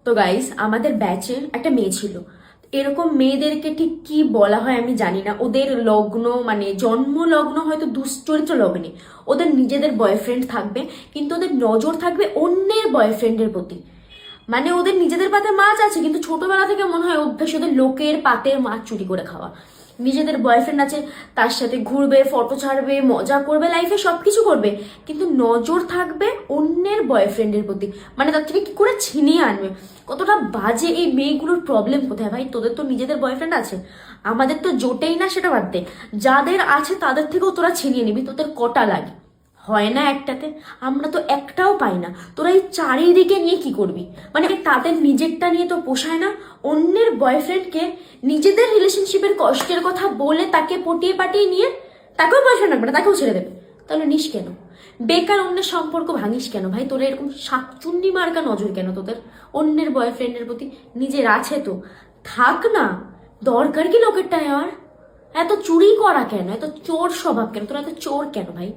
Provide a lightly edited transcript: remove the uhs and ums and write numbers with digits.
তো গাইস, আমাদের ব্যাচের একটা মেয়ে ছিল। এরকম মেয়েদেরকে ঠিক কি বলা হয় আমি জানি না, ওদের লগ্ন মানে জন্ম লগ্ন হয়তো দুশ্চরিত্র লগ্নে, ওদের নিজেদের বয়ফ্রেন্ড থাকবে কিন্তু ওদের নজর থাকবে অন্যের বয়ফ্রেন্ডের প্রতি। মানে ওদের নিজেদের পাতে মাছ আছে কিন্তু ছোটবেলা থেকে মনে হয় অভ্যেস ওদের লোকের পাতের মাছ চুরি করে খাওয়া। নিজেদের বয়ফ্রেন্ড আছে, তার সাথে ঘুরবে, ফটো ছাড়বে, মজা করবে, লাইফে সবকিছু করবে, কিন্তু নজর থাকবে অন্যের বয়ফ্রেন্ডের প্রতি। মানে তার থেকে কি করে ছিনিয়ে আনবে। কতটা বাজে এই মেয়েগুলোর প্রবলেম কোথায় ভাই? তোদের তো নিজেদের বয়ফ্রেন্ড আছে, আমাদের তো জোটেই না, সেটা বাদ দে। যাদের আছে তাদের থেকেও তোরা ছিনিয়ে নিবি, তোদের কটা লাগে? হয় না একটাতে? আমরা তো একটাও পাই না, তোরা এই চারিদিকে নিয়ে কি করবি? মানে তাদের নিজেরটা নিয়ে তো পোষায় না, অন্যের বয়ফ্রেন্ডকে নিজেদের রিলেশনশিপের কষ্টের কথা বলে তাকে পটিয়ে পাটিয়ে নিয়ে তাকেও বয়ফ্রেন্ড রাখবে না, তাকেও ছেড়ে দেবে। তাহলে নিস কেন? বেকার অন্যের সম্পর্ক ভাঙিস কেন ভাই? তোরা এরকম শাকচুন্নি মার্কা নজর কেন তোদের অন্যের বয়ফ্রেন্ডের প্রতি? নিজের আছে তো থাক না, দরকার কি লোকেরটা নেওয়ার? এত চুরি করা কেন? এত চোর স্বভাব কেন? তোরা এত চোর কেন ভাই?